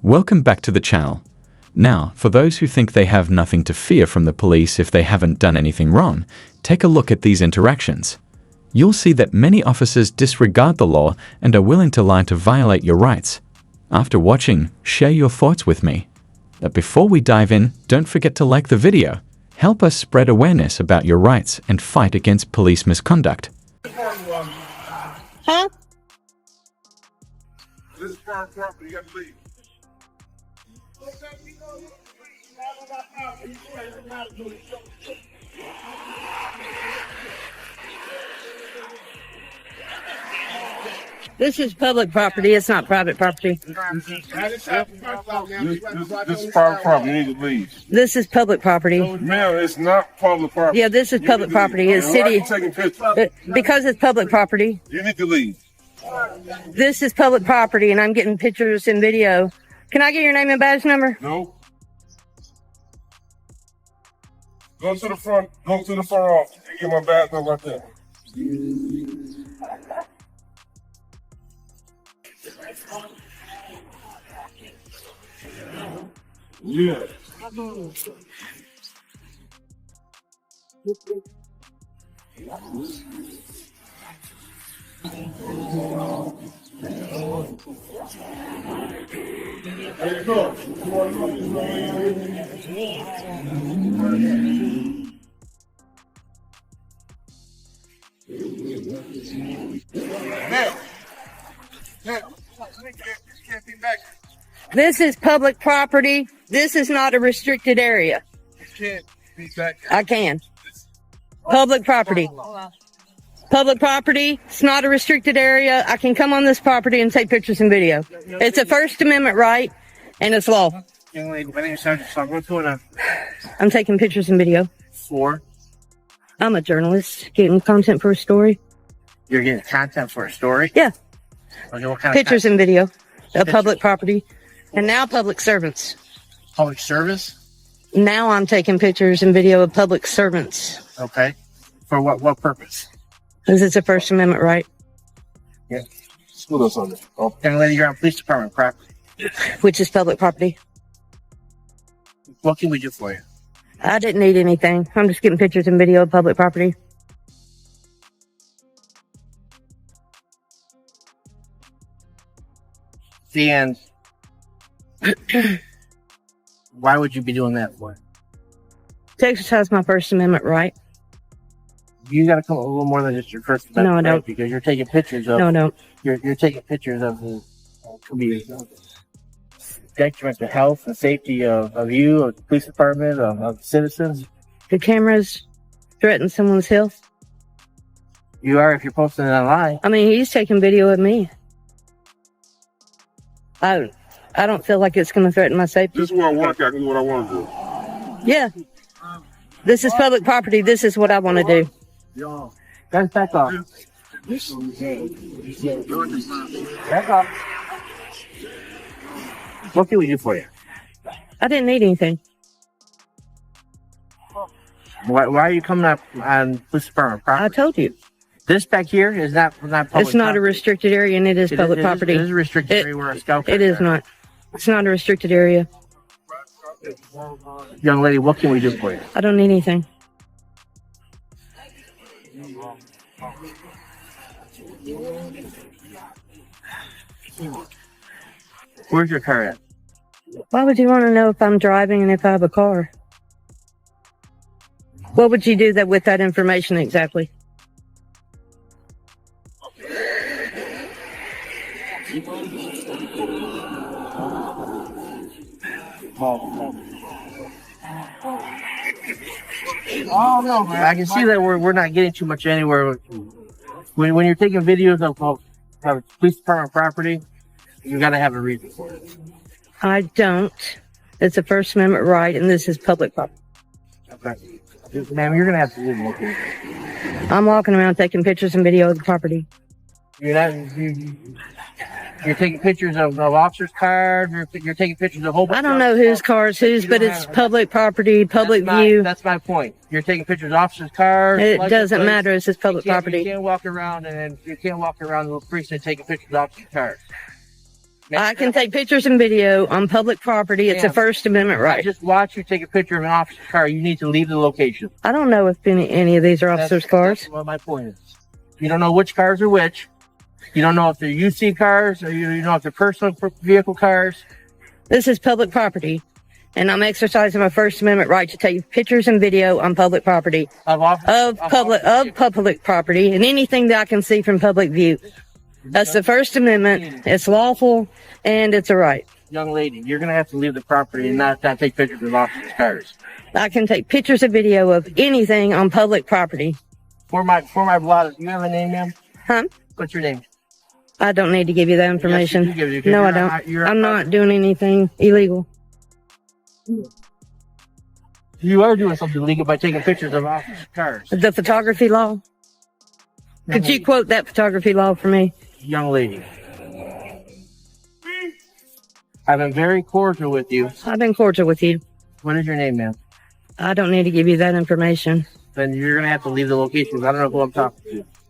Welcome back to the channel. Now, for those who think they have nothing to fear from the police if they haven't done anything wrong, take a look at these interactions. You'll see that many officers disregard the law and are willing to lie to violate your rights. After watching, share your thoughts with me. But before we dive in, don't forget to like the video. Help us spread awareness about your rights and fight against police misconduct. Huh? This is private property, you got to leave. This is public property. It's not private property. This is private property, you need to leave. This is public property. Ma'am, it's not public property. Yeah, this is public property. It's Why are city. you taking pictures? Because it's public property. You need to leave. This is public property, and I'm getting pictures and video. Can I get your name and badge number? No. Go to the front. Go to the front office and get my badge number right there. Yeah. There you go. Now, you can't be back. This is public property. This is not a restricted area. You can't be back. I can. Public property. Public property. It's not a restricted area. I can come on this property and take pictures and video. It's a First Amendment right, and it's law. Young lady, my name is Sergeant Song. What's going on? I'm taking pictures and video. For? I'm a journalist getting content for a story. You're getting content for a story? Yeah. Okay, what kind Pictures of and video of public property. And now public servants. public service? Now I'm taking pictures and video of public servants. Okay. For what purpose? Because it's a First Amendment right, Yeah. School us on this. Oh. Young lady, you're on police department property. which is public property. What can we do for you? I didn't need anything. I'm just getting pictures and video of public property. And why would you be doing that for? To exercise my First Amendment right. You got to come up with a little more than just your First Amendment No, I right, don't. because you're taking pictures of. No, no. You're taking pictures of the could be detriment to health and safety of you, of the police department, of citizens. The cameras threaten someone's health. You are if you're posting it online. I mean, he's taking video of me. I don't feel like it's going to threaten my safety. This is where I work at. This is what I want to do. Yeah. This is public property. This is what I want to do. Guys, back off. Back off. What can we do for you? I didn't need anything. Why are you coming up on police department I property? told you. This back here is not public. It's not a property. restricted area, and it is public property. It is a restricted area where a scout. It is not. It's not a restricted area. Young lady, what can we do for you? I don't need anything. Where's your car at? Why would you want to know if I'm driving and if I have a car? What would you do that with that information exactly? Oh no, man. I can see that we're not getting too much anywhere. When you're taking videos of police department property, you got to have a reason for it. I don't. It's a First Amendment right, and this is public property. Okay. Ma'am, you're gonna have to leave me, okay? I'm walking around taking pictures and video of the property. You're taking pictures of officers' cars. You're taking pictures of a whole bunch I don't of know other whose stuff. car is whose, but it's public property, public view. That's my point. You're taking pictures of officers' cars. It license doesn't plates. matter. It's just public You property. can't walk around the precinct taking pictures of officers' cars. I can take pictures and video on public property. It's a First Amendment I right. just watch you take a picture of an officer's car. You need to leave the location. I don't know if any of these are officers' cars. That's what my point is. You don't know which cars are which. You don't know if they're UC cars or you know if they're personal vehicle cars. This is public property, and I'm exercising my First Amendment right to take pictures and video on public property of public property and anything that I can see from public view. That's the First Amendment. It's lawful and it's a right. Young lady, you're going to have to leave the property and not take pictures of officers' cars. I can take pictures and video of anything on public property. For my blotter, do you have a name, ma'am? Huh? What's your name? I don't need to give you that information. Yes, you do, No, I don't. I'm not doing anything illegal. You are doing something illegal by taking pictures of officers' cars. The photography law? Could you quote that photography law for me? Young lady, I've been very cordial with you. I've been cordial with you. What is your name, ma'am? I don't need to give you that information. Then you're going to have to leave the location. I don't know who I'm talking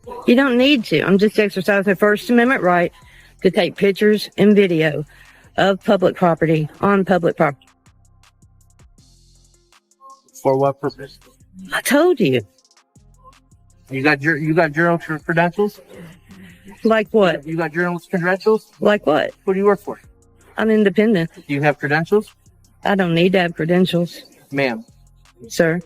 to. You don't need to. I'm just exercising the First Amendment right to take pictures and video of public property on public property. For what purpose? I told you. You got journalist credentials? Like what? You got journalist credentials? Like what? Who do you work for? I'm independent. Do you have credentials? I don't need to have credentials, Ma'am. sir.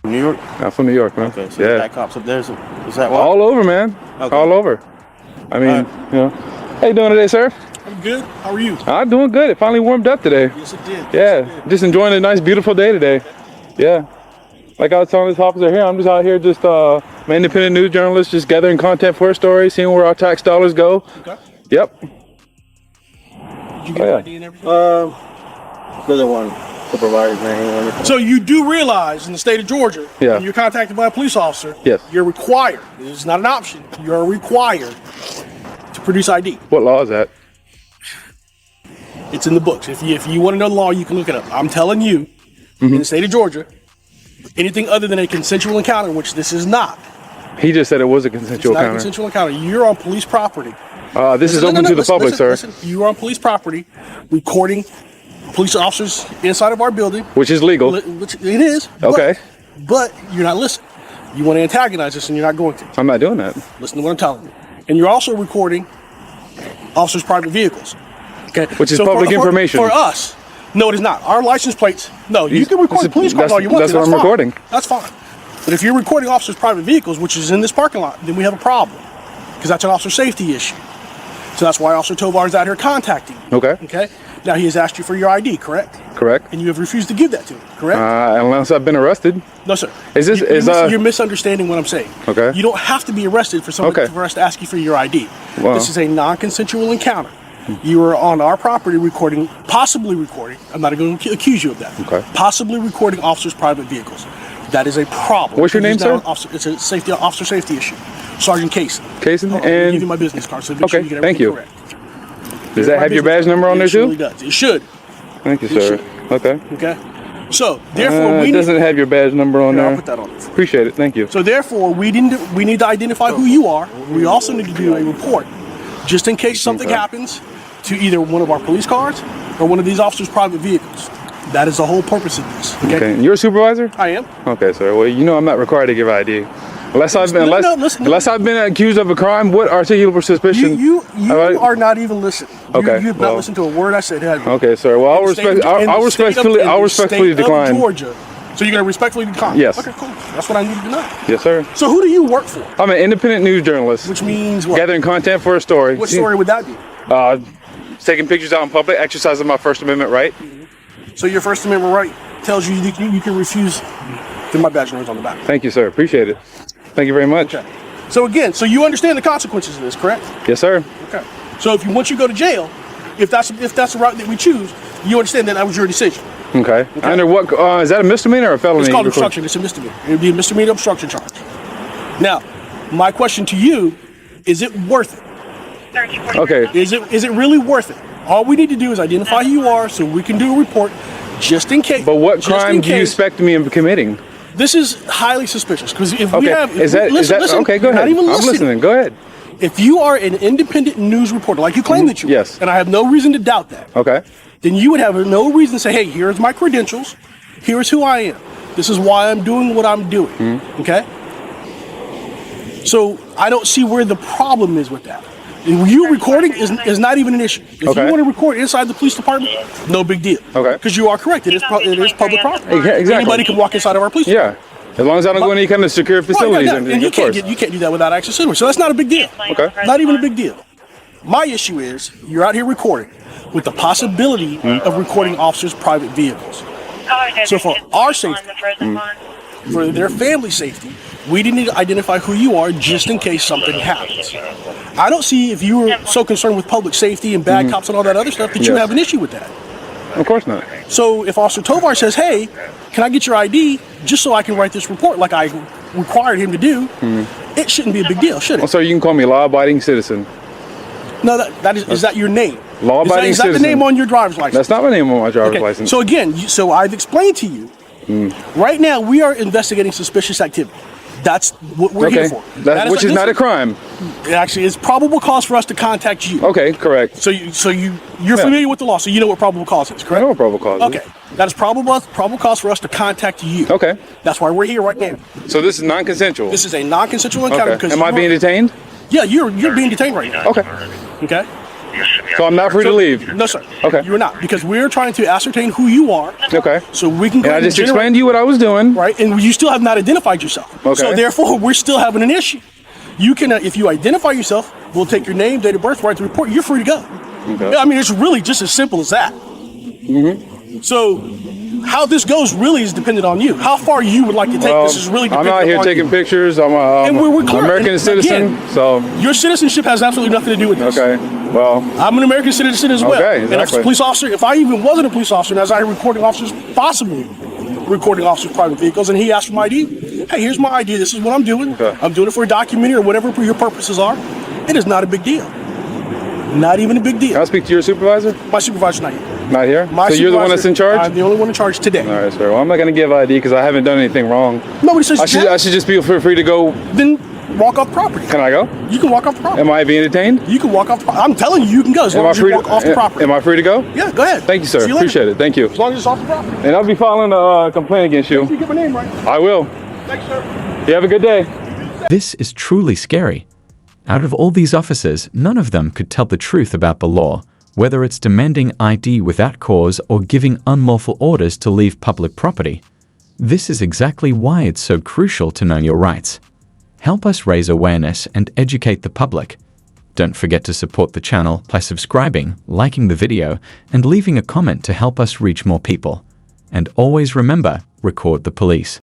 New York? I'm from New York, man. Okay, so Yeah. that cops up there. Is that what? All over, man. Okay. All over. I mean, you know. How you doing today, sir? I'm good. How are you? I'm doing good. It finally warmed up today. Yes, it did. Yeah, just enjoying a nice, beautiful day today. Yeah. Like I was telling this officer here, I'm just out here just I'm an independent news journalist, just gathering content for a story, seeing where our tax dollars go. Okay. Yep. Did you get yeah. ID and everything? Another one. Supervisor, man. So you do realize in the state of Georgia, Yeah. when you're contacted by a police officer, Yes. you're required. It's not an option. You're required to produce ID. What law is that? It's in the books. If you want to know the law, you can look it up. I'm telling you, in the state of Georgia, anything other than a consensual encounter, which this is not. He just said it was a It's consensual not a encounter. consensual encounter. You're on police property. This is open to the public, sir. Listen. You are on police property, recording police officers inside of our building. Which is legal. Which it is. Okay. But you're not listening. You want to antagonize us, and you're not going to. I'm not doing that. Listen to what I'm telling you. And you're also recording officers' private vehicles. Okay. Which is public information. For us, no, it is not. Our license plates. No, you can record police cars all you want. That's what I'm fine. recording. That's fine. But if you're recording officers' private vehicles, which is in this parking lot, then we have a problem because that's an officer safety issue. So that's why Officer Tovar is out here contacting you. Okay. Okay. Now he has asked you for your ID, correct? Correct. And you have refused to give that to him, correct? Unless I've been arrested. No, sir. Is this You're misunderstanding what I'm saying. Okay. You don't have to be arrested for somebody for us to ask you for your ID. Wow. This is a non-consensual encounter. You are on our property possibly recording. I'm not going to accuse you of that. Okay. Possibly recording officers' private vehicles. That is a problem. What's your name, sir? It's a officer safety issue. Sergeant Casey. Casey? I'll And give you my business card, so make sure you get thank everything you. correct. Does that have your badge number on there It surely too? does. It should. Thank you, It sir. should. Okay. Okay. So therefore, we It need. doesn't have your badge number on Here, I'll there. put that on it. Appreciate it. Thank you. So therefore, we need to identify who you are. We also need to do a report, just in case something Okay. happens to either one of our police cars or one of these officers' private vehicles. That is the whole purpose of this. Okay. Okay. And you're a supervisor? I am. Okay, sir. Well, you know I'm not required to give ID. Unless I've been, unless I've been accused of a crime, what articulable suspicion? You are not even listening. Okay, You have well. not listened to a word I said. Have you? Okay, sir. Well, In the state of- in I'll the state of- respectfully in the state of decline. Georgia. So you're going to respectfully decline? Yes. Okay, cool. That's what I needed to know. Yes, sir. So who do you work for? I'm an independent news journalist. Which means what? Gathering content for a story. What story would that be? Taking pictures out in public, exercising my First Amendment right. So your First Amendment right tells you you can refuse. Then my badge number's on the back. Thank you, sir. Appreciate it. Thank you very much. Okay. So again, so you understand the consequences of this, correct? Yes, sir. Okay. So once you go to jail, if that's the route that we choose, you understand that was your decision. Okay. Under what? Is that a misdemeanor or a felony? It's called obstruction. It's a misdemeanor. It would be a misdemeanor obstruction charge. Now, my question to you: is it worth it? Okay. Is it really worth it? All we need to do is identify who you are, so we can do a report. just in case. But what just crime in do you case- expect me in committing? This is highly suspicious because if we Okay, have, if is that we, listen, okay? Go you're ahead. Not even I'm listening. Go ahead. If you are an independent news reporter, like you claim that you are, Yes. and I have no reason to doubt that, Okay. then you would have no reason to say, hey, here's my credentials, here's who I am, this is why I'm doing what I'm doing, okay? So I don't see where the problem is with that. You recording is not even an issue. If Okay. you want to record inside the police department, no big deal. Okay. Because you are correct, it is public property. Exactly. Anybody can walk inside of our police department. Yeah. As long as I don't go in any kind of secure facilities, Right, and you of course. can't do that without access anyway. So that's not a big deal. Okay. Not even a big deal. My issue is you're out here recording with the possibility of recording officers' private vehicles. So for our safety, for their family safety, we need to identify who you are just in case something happens. I don't see if you were so concerned with public safety and bad cops and all that other stuff that you Yes. have an issue with that. Of course not. So if Officer Tovar says, hey, can I get your ID just so I can write this report like I required him to do, it shouldn't be a big deal, should it? So you can call me a law-abiding citizen. No, is that your name? Law-abiding Is that the citizen. name on your driver's license? That's not my name on my driver's Okay. license. So again, so I've explained to you, right now we are investigating suspicious activity. That's what we're here for. Which is not a crime. Actually, it's probable cause for us to contact you. Okay, correct. So you're familiar with the law, so you know what probable cause is, I correct? know what probable cause is. Okay, that is probable cause for us to contact you. Okay. That's why we're here right now. So this is non-consensual. This is a non-consensual encounter Okay. because Am I being detained? Yeah, you're being detained right now. Okay. Okay. So I'm not free to leave. No, sir. Okay. You're not, because we're trying to ascertain who you are. Okay. So we can go And I ahead just generate- explained to you what I was doing. Right, and you still have not identified yourself. Okay. So therefore, we're still having an issue. You can, if you identify yourself, we'll take your name, date of birth, write the report. You're free to go. Okay. I mean, it's really just as simple as that. So, how this goes really is dependent on you. How far you would like to take this is really I'm dependent out here on taking you. pictures. I'm And we're clear. American And citizen. again, So your citizenship has absolutely nothing to do with this. okay. Well, I'm an American citizen as well. Okay, And if exactly. a police officer, if I even wasn't a police officer, and as I recording officers, possibly recording officers' private vehicles, and he asked for my ID, hey, here's my ID. This is what I'm doing. Okay. I'm doing it for a documentary or whatever your purposes are. It is not a big deal. Not even a big can I deal. speak to your supervisor? My supervisor's not here. Not here. My So you're the one that's in supervisor- charge. I'm the only one in charge today. All right, sir. Well, I'm not going to give ID because I haven't done anything wrong. Nobody says I should just be free to go. then walk off property. Can I go? You can walk off the property. Am I being detained? You can walk off the property. I'm telling you, you can go as long Am I as you free walk off the property. Am I free to go? Yeah, go ahead. Thank you, sir. See later. Appreciate it. Thank you. As long as it's off the property. And I'll be filing a complaint against you. You get my name right. I will. Thanks, sir. You have a good day. This is truly scary. Out of all these officers, none of them could tell the truth about the law, whether it's demanding ID without cause or giving unlawful orders to leave public property. This is exactly why it's so crucial to know your rights. Help us raise awareness and educate the public. Don't forget to support the channel by subscribing, liking the video, and leaving a comment to help us reach more people. And always remember, record the police.